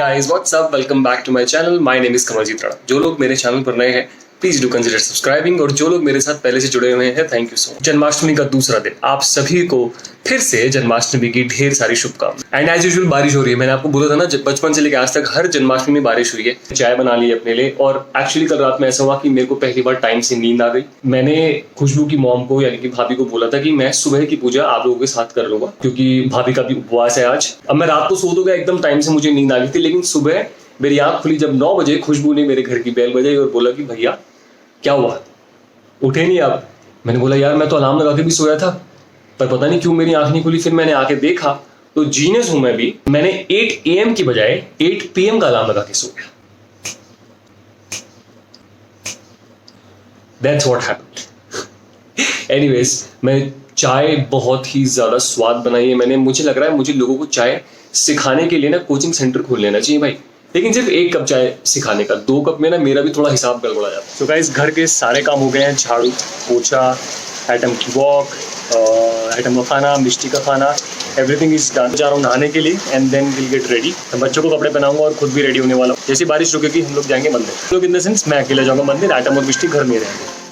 guys, what's up? Welcome back to my channel. My name is Kamaljeet Rana. जो लोग मेरे channel पर नए हैं प्लीज डू कंसिडर सब्सक्राइबिंग, और जो लोग मेरे साथ पहले से जुड़े हुए हैं thank you so much. Janmashtami का दूसरा दिन, आप सभी को फिर से जन्माष्टमी की ढेर सारी शुभकामनाएं। एंड एज यूजुअल बारिश हो रही है। मैंने आपको बोला था ना, बचपन से लेकर आज तक हर जन्माष्टमी में बारिश हुई है। चाय बना ली अपने लिए, और एक्चुअली कल रात में ऐसा हुआ कि मेरे को पहली बार टाइम से नींद आ गई। मैंने खुशबू की मॉम को यानी कि भाभी को बोला था कि मैं सुबह की पूजा आप लोगों के साथ कर लूंगा, क्योंकि भाभी का भी उपवास है आज। अब मैं रात को सो तो गया एकदम टाइम से, मुझे नींद आ गई थी, लेकिन सुबह मेरी आंख खुली जब 9 बजे खुशबू ने मेरे घर की बेल बजाई और बोला कि भैया क्या हुआ, उठे नहीं आप। मैंने बोला यार मैं तो अलार्म लगा के भी सोया था, पर पता नहीं क्यों मेरी आंख नहीं खुली। फिर मैंने आके देखा तो जीनियस हूं मैं भी, मैंने 8 AM की बजाय 8 PM का अलार्म लगा के सो गया। That's what happened. Anyways, मैं चाय बहुत ही ज्यादा स्वाद बनाई है मैंने। मुझे लग रहा है मुझे लोगों को चाय सिखाने के लिए ना कोचिंग सेंटर खोल लेना चाहिए भाई, लेकिन सिर्फ 1 कप चाय सिखाने का, 2 कप में ना मेरा भी थोड़ा हिसाब गड़बड़ा जाता है। तो गाइस, घर के सारे काम हो गए हैं, झाड़ू पोछा, एटम की वॉक, एटम का खाना, मिष्टी का खाना, एवरीथिंग इज डन। जा रहा हूँ नहाने के लिए and then will get ready. बच्चों को कपड़े पहनाऊंगा और खुद भी रेडी होने वाला हूँ। जैसे बारिश रुकेगी हम लोग जाएंगे मंदिर। लोग इन द सेंस मैं अकेले जाऊँगा मंदिर, एटम और मिष्टी घर में रहेंगे।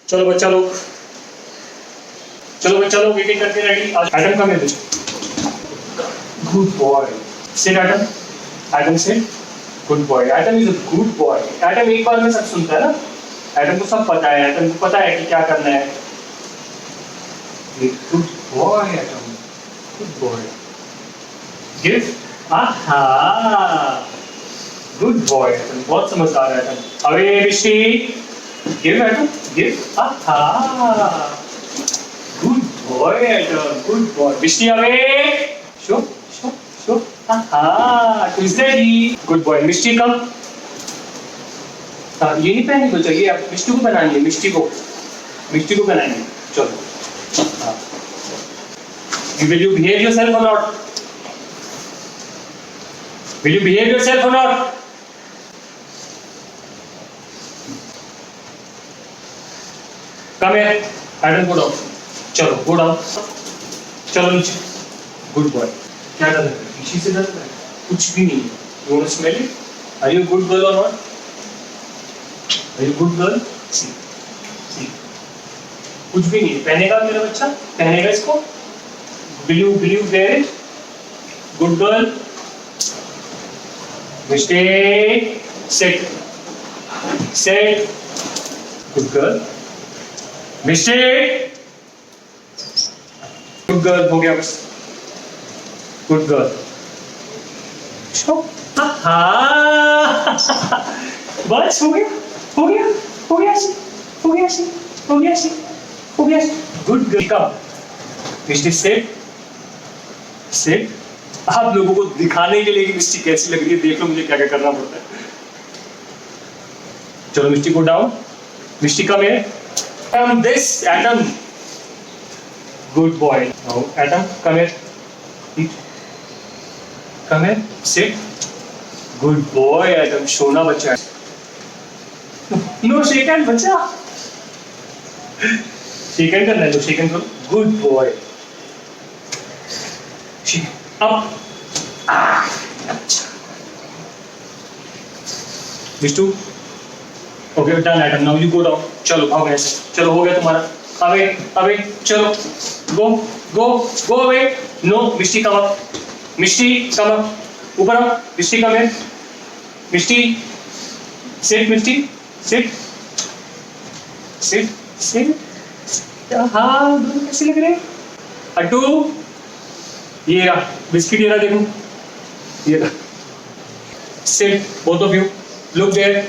चलो बच्चा लोग, वेटिंग करके रेडी। एटम का मेरे good boy, sit Atom, Atom sit, good boy. Atom is a good boy. Atom एक बार में सब सुनता है ना, एटम को सब पता है, एटम को पता है कि क्या करना है। Good boy atom, good boy. Give, आहा, गुड बॉय एटम, बहुत समझदार है एटम। अरे ऋषि, give Adam, give, aha, good boy Adam, good boy. Vishti away, show, aha, who's ready? Good boy. Vishti come. ये नहीं पहनी बच्चा, ये आप मिष्टी को बनानी है, मिष्टी को बनानी है। चलो, हाँ। Will you behave yourself or not? Will you behave yourself or not? Come here, Adam, go down. चलो, go down. चलो नीचे. Good boy. क्या डर है? पीछे से डर है? कुछ भी नहीं है. You want to smell it? Are you a good girl or not? Are you a good girl? See. कुछ भी नहीं है. पहनेगा मेरा बच्चा? पहनेगा इसको? Will you wear it? Good girl. Mistake. Sit. Good girl. Mistake, good girl, हो गया बस, गुड गर्ल। बस हो गया, गुड गर्ल। कम, मिस्टी सेट। आप लोगों को दिखाने के लिए कि मिस्टी कैसी लग रही है, देख लो मुझे क्या क्या करना पड़ता है। चलो मिस्टी को डाउन, मिस्टी कम है। This Atom, good boy. Now Atom, come here. Eat. Come here. Sit. Good boy, Atom. सोना बच्चा। No shake hand बच्चा। Shake hand करना है, जो shake hand करो। Good boy. Up. अच्छा। Mistu. Okay, done Atom. Now you go down. चलो भाग ऐसे, चलो हो गया तुम्हारा। अबे चलो, go away. No, मिष्टी कम अप, ऊपर आओ। मिष्टी कम है, मिष्टी सिट, मिष्टी सिट। हाँ, दोनों कैसे लग रहे हैं? अड्डू, ये रहा बिस्किट, ये रहा देखो, ये रहा। Sit, both of you, look there.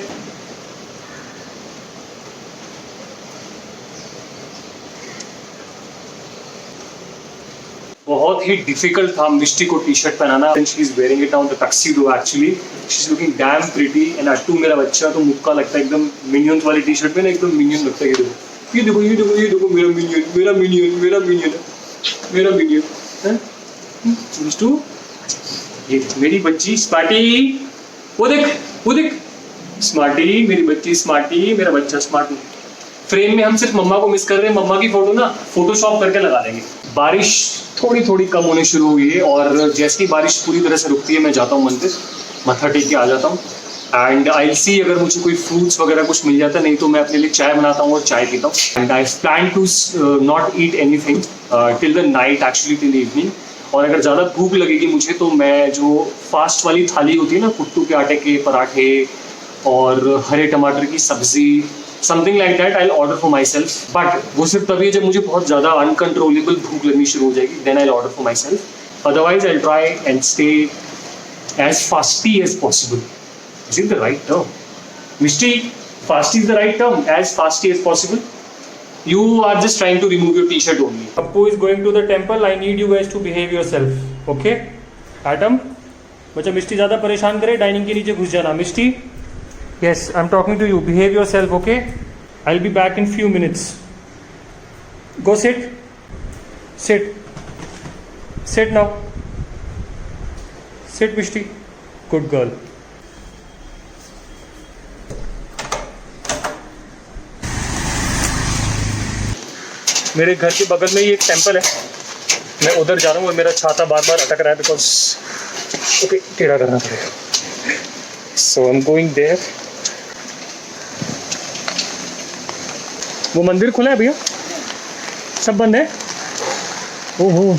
बहुत ही डिफिकल्ट था मिष्टी को टी शर्ट पहनाना। She is wearing it on the tuxedo. Actually she is looking damn pretty. And Attu मेरा बच्चा तो मुक्का लगता है एकदम मिनियंस वाली टी शर्ट में ना, एकदम मिनियन लगता है। देखो ये देखो ये देखो ये देखो, मेरा मिनियन मेरा मिनियन मेरा मिनियन मेरा मिनियन है मिस्टू। ये मेरी बच्ची स्मार्टी, वो देख स्मार्टी, मेरी बच्ची स्मार्टी, मेरा बच्चा स्मार्टी। फ्रेम में हम सिर्फ मम्मा को मिस कर रहे हैं, मम्मा की फोटो ना फोटोशॉप करके लगा देंगे। बारिश थोड़ी थोड़ी कम होने शुरू हुई है और जैसे ही बारिश पूरी तरह से रुकती है मैं जाता हूँ मंदिर, मत्था टेक के आ जाता हूँ। एंड आई सी अगर मुझे कोई फ्रूट्स वगैरह कुछ मिल जाता है, नहीं तो मैं अपने लिए चाय बनाता हूँ और चाय पीता हूँ। And I plan to not eat anything till the night, actually till evening. और अगर ज़्यादा भूख लगेगी मुझे तो मैं जो फास्ट वाली थाली होती है ना, कुट्टू के आटे के पराठे और हरे टमाटर की सब्जी, something like that, I order for my self. But वो सिर्फ तभी है जब मुझे बहुत ज़्यादा अनकंट्रोलेबल भूख लगनी शुरू हो जाएगी, then I order for myself. Otherwise I try and stay as fasty as possible. Is it the right term? Mishti, fast is the right term, as fasty as possible. You are just trying to remove your t-shirt only. Appu is going to the temple. I need you guys to behave yourself. Okay? Adam, बच्चा मिष्टी ज़्यादा परेशान करे dining के नीचे घुस जाना। मिष्टी, yes, I'm talking to you. Behave yourself, okay? I'll be back in few minutes. Go sit. Sit. Sit now. Sit, Mishti. Good girl. मेरे घर के बगल में ही एक टेंपल है, मैं उधर जा रहा हूँ और मेरा छाता बार बार अटक रहा है बिकॉज ओके टेढ़ा करना पड़ेगा। सो आई एम गोइंग देयर। वो मंदिर खुला है भैया? सब बंद है? ओहो,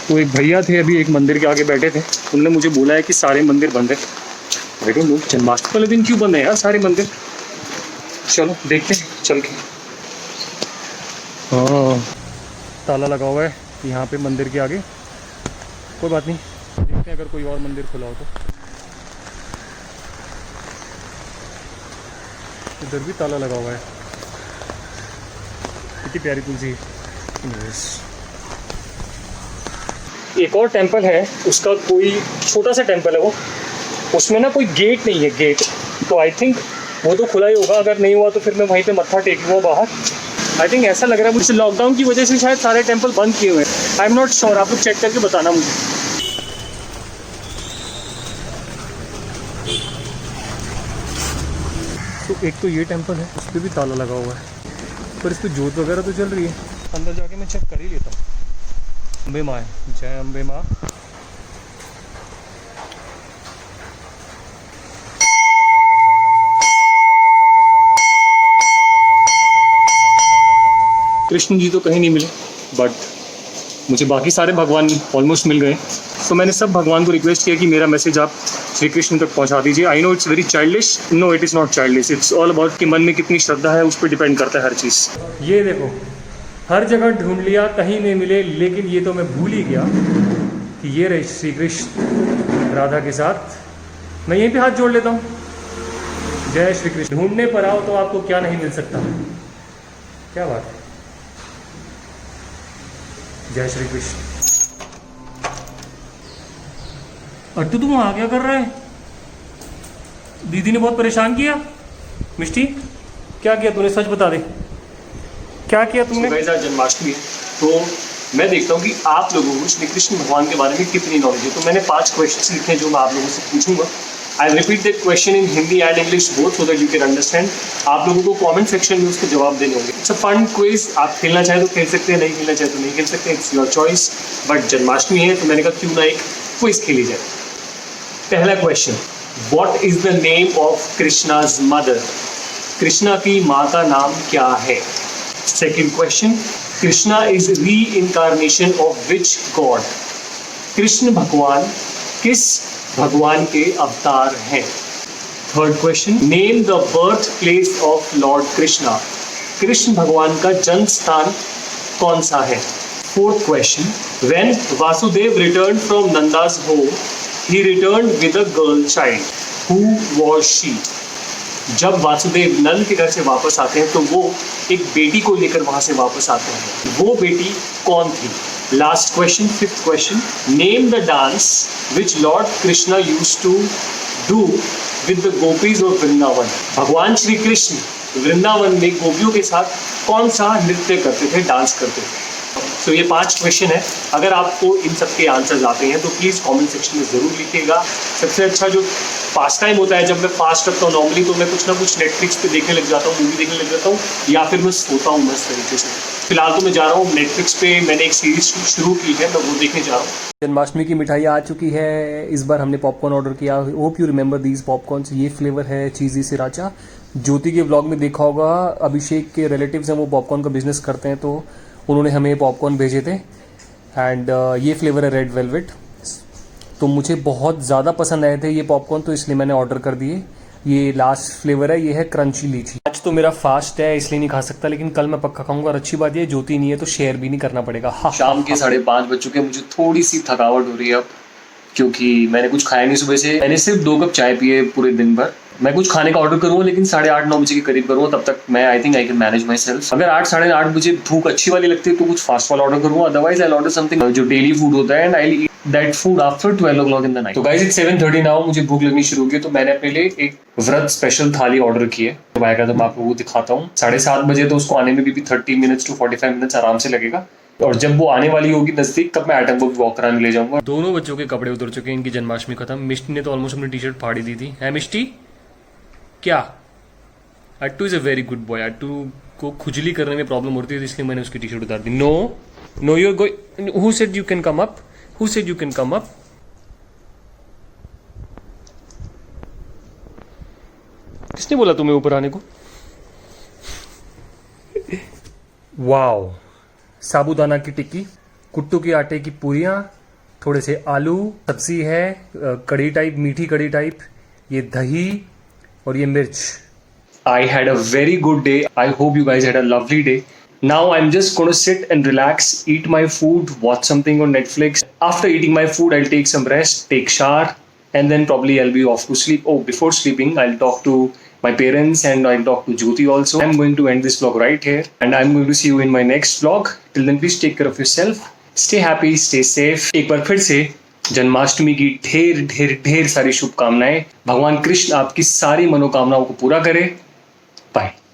तो एक भैया थे अभी एक मंदिर के आगे बैठे थे, उन्होंने मुझे बोला है कि सारे मंदिर बंद है। आई डोंट नो जन्माष्टमी वाले दिन क्यों बंद है यार सारे मंदिर। चलो देखते हैं चल के। हाँ, ताला लगा हुआ है यहाँ पे मंदिर के आगे। कोई बात नहीं, देखते हैं अगर कोई और मंदिर खुला हो तो। इधर भी ताला लगा हुआ है। कितनी प्यारी तुलसी। एक और टेंपल है, उसका कोई छोटा सा टेंपल है वो, उसमें ना कोई गेट नहीं है, गेट तो आई थिंक वो तो खुला ही होगा। अगर नहीं हुआ तो फिर मैं वहीं पे मत्था टेकूंगा बाहर। आई थिंक ऐसा लग रहा है मुझे लॉकडाउन की वजह से शायद सारे टेंपल बंद किए हुए हैं। आई एम नॉट श्योर, आप लोग चेक करके बताना मुझे। तो एक तो ये टेंपल है, उस पर भी ताला लगा हुआ है, पर इस पर जोत वगैरह तो चल रही है। अंदर जाके मैं चेक कर ही लेता हूँ। अम्बे माँ है, जय अम्बे माँ। कृष्ण जी तो कहीं नहीं मिले, बट मुझे बाकी सारे भगवान ऑलमोस्ट मिल गए। तो मैंने सब भगवान को रिक्वेस्ट किया कि मेरा मैसेज आप श्री कृष्ण तक पहुंचा दीजिए। I know it's very childish, no it is not childish, it's all about कि मन में कितनी श्रद्धा है, उस पर डिपेंड करता है हर चीज़। ये देखो, हर जगह ढूंढ लिया, कहीं नहीं मिले, लेकिन ये तो मैं भूल ही गया कि ये रहे श्री कृष्ण राधा के साथ। मैं यहीं पे हाथ जोड़ लेता हूँ। जय श्री कृष्ण। ढूंढने पर आओ तो आपको क्या नहीं मिल सकता। क्या बात है। जय श्री कृष्ण। अट्टू तुम वहां क्या कर रहा है? दीदी ने बहुत परेशान किया। मिष्टी, क्या किया तूने? सच बता दे, क्या किया तुमने? आज जन्माष्टमी है, तो मैं देखता हूँ कि आप लोगों को श्री कृष्ण भगवान के बारे में कितनी नॉलेज है। तो मैंने 5 क्वेश्चन लिखे जो मैं आप लोगों से पूछूंगा। I repeat that question in Hindi and English both so that you can understand. आप लोगों को कमेंट सेक्शन में उसके जवाब देने होंगे। इट्स अ फन क्विज, आप खेलना चाहे तो खेल सकते हैं, नहीं खेलना चाहे तो नहीं खेल सकते, it's your choice. But Janmashtami है तो मैंने कहा क्यों ना एक क्विज खेली जाए। पहला question, what is the name of Krishna's mother? Krishna की माँ का नाम क्या है? Second question, Krishna is reincarnation of which god? Krishna भगवान किस भगवान के अवतार हैं? Third question, name the birth place of lord Krishna. Krishna भगवान का जन्म स्थान कौन सा है? Fourth question, when Vasudev return from Nanda's home, he returned with a girl child. Who was she? जब वासुदेव नंद के घर से वापस आते हैं तो वो एक बेटी को लेकर वहां से वापस आते हैं। वो बेटी कौन थी? Last question, fifth question, name the dance which Lord Krishna used to do with the gopis of Vrindavan. भगवान श्री कृष्ण वृंदावन में गोपियों के साथ कौन सा नृत्य करते थे, डांस करते थे? तो ये 5 क्वेश्चन है। अगर आपको इन सब के आंसर्स आते हैं तो प्लीज़ कमेंट सेक्शन में ज़रूर लिखिएगा। सबसे अच्छा जो पास टाइम होता है जब मैं फास्ट रखता हूँ नॉर्मली, तो मैं कुछ ना कुछ नेटफ्लिक्स पे देखने लग जाता हूँ, मूवी देखने लग जाता हूँ, या फिर मैं सोता हूँ मस्त तरीके से। फिलहाल तो मैं जा रहा हूँ नेटफ्लिक्स पे, मैंने एक सीरीज शुरू की है, मैं वो देखने जा रहा हूँ। जन्माष्टमी की मिठाई आ चुकी है। इस बार हमने पॉपकॉर्न ऑर्डर किया। Hope you remember these popcorn. ये फ्लेवर है चीज़ी सिराचा। ज्योति के व्लॉग में देखा होगा, अभिषेक के रिलेटिव्स हैं, वो पॉपकॉर्न का बिजनेस करते हैं, तो उन्होंने हमें पॉपकॉर्न भेजे थे। एंड ये फ्लेवर है रेड वेलवेट। तो मुझे बहुत ज़्यादा पसंद आए थे ये पॉपकॉर्न, तो इसलिए मैंने ऑर्डर कर दिए। ये लास्ट फ्लेवर है, ये है क्रंची लीची। आज तो मेरा फास्ट है इसलिए नहीं खा सकता, लेकिन कल मैं पक्का खाऊंगा। और अच्छी बात ये ज्योति नहीं है तो शेयर भी नहीं करना पड़ेगा। हाँ, शाम के 5:30 बज चुके हैं। मुझे थोड़ी सी थकावट हो रही है अब, क्योंकि मैंने कुछ खाया नहीं सुबह से। मैंने सिर्फ 2 कप चाय पिए पूरे दिन भर। मैं कुछ खाने का ऑर्डर करूँगा, लेकिन 8:30-9 बजे के करीब करूँगा, तब तक मैं I think I can manage my self. अगर 8-8:30 बजे भूख अच्छी वाली लगती है तो कुछ फास्ट वाला ऑर्डर करूँगा, अदरवाइज आई ऑर्डर समथिंग जो डेली फूड होता है, and I eat that food after 12 o'clock in the night. तो गाइस इट्स 7:30 नाउ, मुझे भूख लगनी शुरू हो गई, तो मैंने अपने लिए एक व्रत स्पेशल थाली ऑर्डर की है। जब आएगा तो मैं आपको वो दिखाता हूँ। 7:30 बजे, तो उसको आने में भी 30 मिनट्स to 45 मिनट्स आराम से लगेगा। और जब वो आने वाली होगी नजदीक, तब मैं आइटम को भी वॉक कराने ले जाऊंगा। दोनों बच्चों के कपड़े उतर चुके हैं, इनकी जन्माष्टमी खत्म। मिष्टी ने तो ऑलमोस्ट अपनी टी-शर्ट फाड़ी दी थी। है मिष्टी? क्या? Attu is a very good boy. Attu को खुजली करने में प्रॉब्लम होती है, इसलिए मैंने उसकी टी-शर्ट उतार दी। No you are going. Who said you can come up? Who said you can come up? किसने बोला तुम्हें ऊपर आने को? वाओ, साबूदाना की टिक्की, कुट्टू के आटे की पूरियां, थोड़े से आलू, सब्जी है कड़ी टाइप, मीठी कड़ी टाइप, ये दही और ये मिर्च। I had a very good day. I hope you guys had a lovely day. Now I'm just going to sit and relax, eat my food, watch something on Netflix. After eating my food, I'll take some rest, take shower, and then probably I'll be off to sleep. Oh, before sleeping, I'll talk to my parents and I'll talk to Jyoti also. I'm going to end this vlog right here, and I'm going to see you in my next vlog. Till then, please take care of yourself. Stay happy, stay safe. एक बार फिर से जन्माष्टमी की ढेर ढेर ढेर सारी शुभकामनाएं। भगवान कृष्ण आपकी सारी मनोकामनाओं को पूरा करे। Bye.